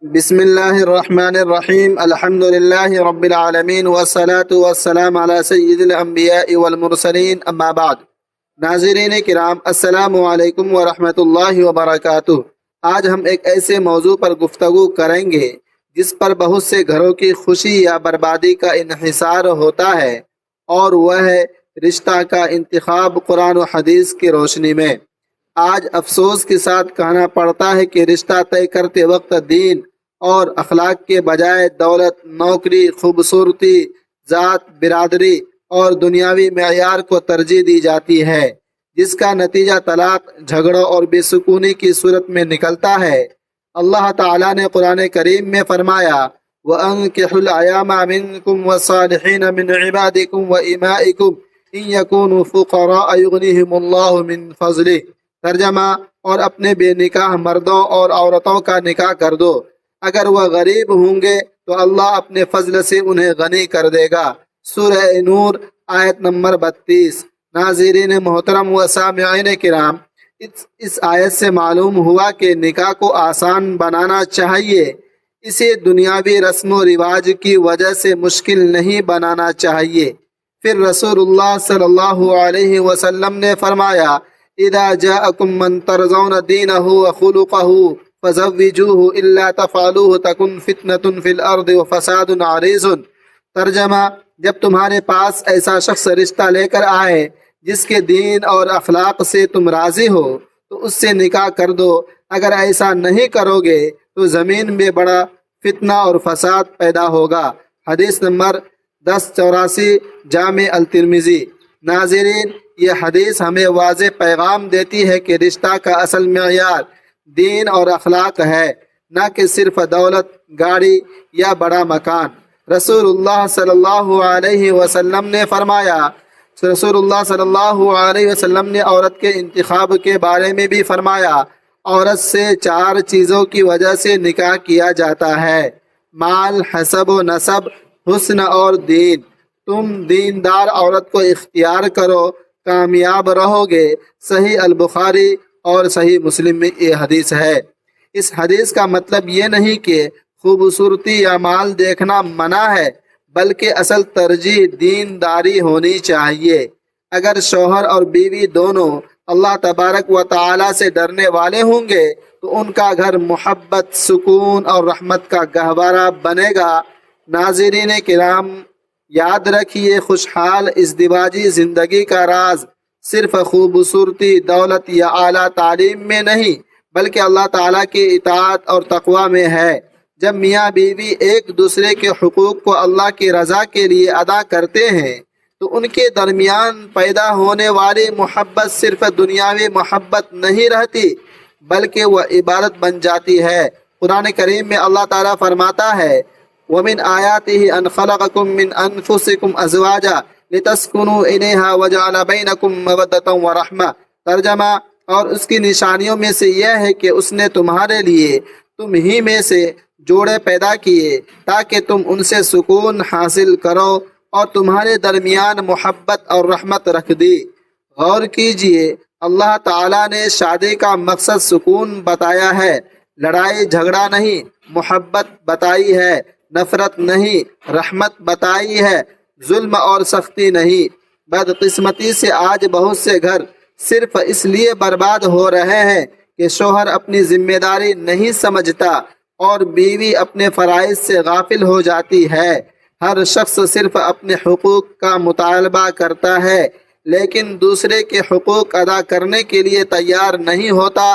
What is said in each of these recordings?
بسم اللہ الرحمن الرحیم الحمد للہ رب العالمین والصلاة والسلام علی سید الانبیاء والمرسلین اما بعد۔ ناظرین کرام، السلام علیکم ورحمۃ اللہ وبرکاتہ۔ آج ہم ایک ایسے موضوع پر گفتگو کریں گے جس پر بہت سے گھروں کی خوشی یا بربادی کا انحصار ہوتا ہے، اور وہ ہے رشتہ کا انتخاب قرآن و حدیث کی روشنی میں۔ آج افسوس کے ساتھ کہنا پڑتا ہے کہ رشتہ طے کرتے وقت دین اور اخلاق کے بجائے دولت، نوکری، خوبصورتی، ذات، برادری اور دنیاوی معیار کو ترجیح دی جاتی ہے، جس کا نتیجہ طلاق، جھگڑوں اور بے سکونی کی صورت میں نکلتا ہے۔ اللہ تعالیٰ نے قرآن کریم میں فرمایا، وَأَنكِحُوا الْأَيَامَ مِنكُمْ وَالصَّالِحِينَ مِنْ عِبَادِكُمْ وَإِمَائِكُمْ إِنْ يَكُونُوا فُقَرَاءَ يُغْنِهِمُ اللَّهُ مِنْ فَضْلِهِ۔ ترجمہ، اور اپنے بے نکاح مردوں اور عورتوں کا نکاح کر دو، اگر وہ غریب ہوں گے تو اللہ اپنے فضل سے انہیں غنی کر دے گا۔ سورہ نور آیت نمبر 32۔ ناظرین محترم و سامعین کرام، اس آیت سے معلوم ہوا کہ نکاح کو آسان بنانا چاہیے، اسے دنیاوی رسم و رواج کی وجہ سے مشکل نہیں بنانا چاہیے۔ پھر رسول اللہ صلی اللہ علیہ وسلم نے فرمایا، اذا جاءکم من ترضون دینہ وخلقہ فزوجوہ الا تفعلوہ تکن فتنۃ فی الارض وفساد عریض۔ ترجمہ، جب تمہارے پاس ایسا شخص رشتہ لے کر آئے جس کے دین اور اخلاق سے تم راضی ہو تو اس سے نکاح کر دو، اگر ایسا نہیں کرو گے تو زمین میں بڑا فتنہ اور فساد پیدا ہوگا۔ حدیث نمبر 1084، جامع الترمذی۔ ناظرین، یہ حدیث ہمیں واضح پیغام دیتی ہے کہ رشتہ کا اصل معیار دین اور اخلاق ہے، نہ کہ صرف دولت، گاڑی یا بڑا مکان۔ رسول اللہ صلی اللہ علیہ وسلم نے فرمایا، رسول اللہ صلی اللہ علیہ وسلم نے عورت کے انتخاب کے بارے میں بھی فرمایا، عورت سے 4 چیزوں کی وجہ سے نکاح کیا جاتا ہے: مال، حسب و نسب، حسن اور دین۔ تم دیندار عورت کو اختیار کرو، کامیاب رہو گے۔ صحیح البخاری اور صحیح مسلم میں یہ حدیث ہے۔ اس حدیث کا مطلب یہ نہیں کہ خوبصورتی یا مال دیکھنا منع ہے، بلکہ اصل ترجیح دینداری ہونی چاہیے۔ اگر شوہر اور بیوی دونوں اللہ تبارک و تعالی سے ڈرنے والے ہوں گے تو ان کا گھر محبت، سکون اور رحمت کا گہوارہ بنے گا۔ ناظرین کرام، یاد رکھیے، خوشحال ازدواجی زندگی کا راز صرف خوبصورتی، دولت یا اعلیٰ تعلیم میں نہیں، بلکہ اللہ تعالیٰ کی اطاعت اور تقوی میں ہے۔ جب میاں بیوی ایک دوسرے کے حقوق کو اللہ کی رضا کے لیے ادا کرتے ہیں تو ان کے درمیان پیدا ہونے والی محبت صرف دنیاوی محبت نہیں رہتی، بلکہ وہ عبادت بن جاتی ہے۔ قرآن کریم میں اللہ تعالیٰ فرماتا ہے، وَمِنْ آيَاتِهِ أَنْ خَلَقَكُم مِّنْ أَنفُسِكُمْ أَزْوَاجًا لِتَسْكُنُوا إِلَيْهَا وَجَعَلَ بَيْنَكُم مَّوَدَّةً وَرَحْمَةً۔ ترجمہ، اور اس کی نشانیوں میں سے یہ ہے کہ اس نے تمہارے لیے تم ہی میں سے جوڑے پیدا کیے تاکہ تم ان سے سکون حاصل کرو، اور تمہارے درمیان محبت اور رحمت رکھ دی۔ غور کیجئے، اللہ تعالیٰ نے شادی کا مقصد سکون بتایا ہے، لڑائی جھگڑا نہیں، محبت بتائی ہے، نفرت نہیں، رحمت بتائی ہے، ظلم اور سختی نہیں۔ بدقسمتی سے آج بہت سے گھر صرف اس لیے برباد ہو رہے ہیں کہ شوہر اپنی ذمہ داری نہیں سمجھتا اور بیوی اپنے فرائض سے غافل ہو جاتی ہے۔ ہر شخص صرف اپنے حقوق کا مطالبہ کرتا ہے، لیکن دوسرے کے حقوق ادا کرنے کے لیے تیار نہیں ہوتا۔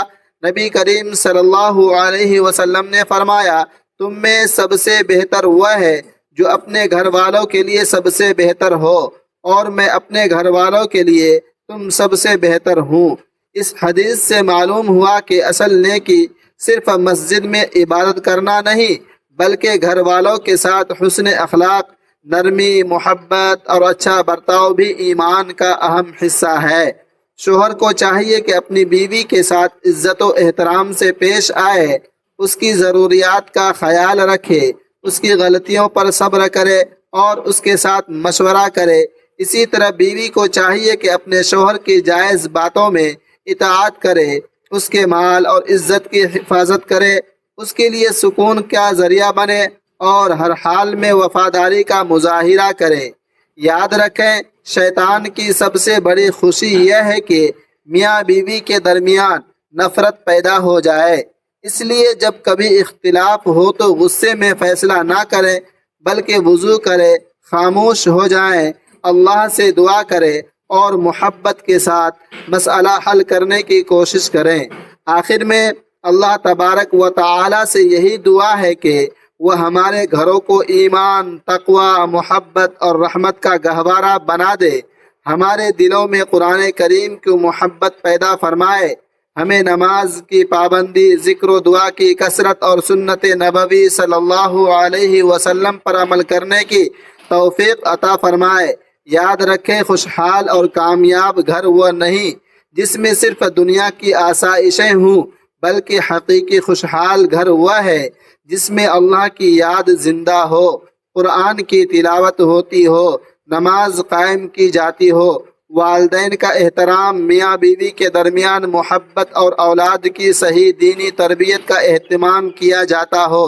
نبی کریم صلی اللہ علیہ وسلم نے فرمایا، تم میں سب سے بہتر وہ ہے جو اپنے گھر والوں کے لیے سب سے بہتر ہو، اور میں اپنے گھر والوں کے لیے تم سب سے بہتر ہوں۔ اس حدیث سے معلوم ہوا کہ اصل نیکی صرف مسجد میں عبادت کرنا نہیں، بلکہ گھر والوں کے ساتھ حسن اخلاق، نرمی، محبت اور اچھا برتاؤ بھی ایمان کا اہم حصہ ہے۔ شوہر کو چاہیے کہ اپنی بیوی کے ساتھ عزت و احترام سے پیش آئے، اس کی ضروریات کا خیال رکھے، اس کی غلطیوں پر صبر کرے اور اس کے ساتھ مشورہ کرے۔ اسی طرح بیوی کو چاہیے کہ اپنے شوہر کی جائز باتوں میں اطاعت کرے، اس کے مال اور عزت کی حفاظت کرے، اس کے لیے سکون کا ذریعہ بنے اور ہر حال میں وفاداری کا مظاہرہ کرے۔ یاد رکھیں، شیطان کی سب سے بڑی خوشی یہ ہے کہ میاں بیوی کے درمیان نفرت پیدا ہو جائے۔ اس لیے جب کبھی اختلاف ہو تو غصے میں فیصلہ نہ کریں، بلکہ وضو کرے، خاموش ہو جائیں، اللہ سے دعا کرے اور محبت کے ساتھ مسئلہ حل کرنے کی کوشش کریں۔ آخر میں اللہ تبارک و تعالی سے یہی دعا ہے کہ وہ ہمارے گھروں کو ایمان، تقوی، محبت اور رحمت کا گہوارہ بنا دے، ہمارے دلوں میں قرآن کریم کی محبت پیدا فرمائے، ہمیں نماز کی پابندی، ذکر و دعا کی کثرت اور سنت نبوی صلی اللہ علیہ وسلم پر عمل کرنے کی توفیق عطا فرمائے۔ یاد رکھیں، خوشحال اور کامیاب گھر وہ نہیں جس میں صرف دنیا کی آسائشیں ہوں، بلکہ حقیقی خوشحال گھر وہ ہے جس میں اللہ کی یاد زندہ ہو، قرآن کی تلاوت ہوتی ہو، نماز قائم کی جاتی ہو، والدین کا احترام، میاں بیوی کے درمیان محبت اور اولاد کی صحیح دینی تربیت کا اہتمام کیا جاتا ہو۔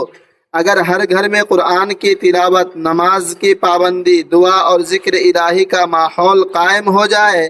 اگر ہر گھر میں قرآن کی تلاوت، نماز کی پابندی، دعا اور ذکر الہی کا ماحول قائم ہو جائے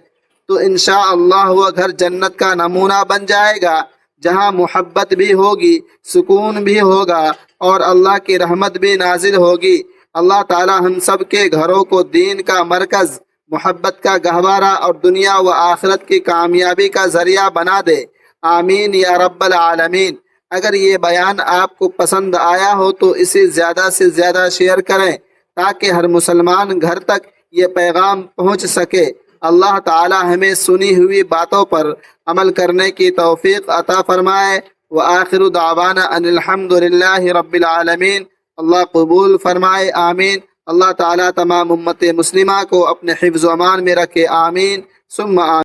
تو انشاءاللہ وہ گھر جنت کا نمونہ بن جائے گا، جہاں محبت بھی ہوگی، سکون بھی ہوگا اور اللہ کی رحمت بھی نازل ہوگی۔ اللہ تعالی ہم سب کے گھروں کو دین کا مرکز، محبت کا گہوارہ اور دنیا و آخرت کی کامیابی کا ذریعہ بنا دے، آمین یا رب العالمین۔ اگر یہ بیان آپ کو پسند آیا ہو تو اسے زیادہ سے زیادہ شیئر کریں تاکہ ہر مسلمان گھر تک یہ پیغام پہنچ سکے۔ اللہ تعالی ہمیں سنی ہوئی باتوں پر عمل کرنے کی توفیق عطا فرمائے۔ وآخر دعوانا ان الحمد للہ رب العالمین۔ اللہ قبول فرمائے، آمین۔ اللہ تعالی تمام امت مسلمہ کو اپنے حفظ و امان میں رکھے، آمین ثم آمین۔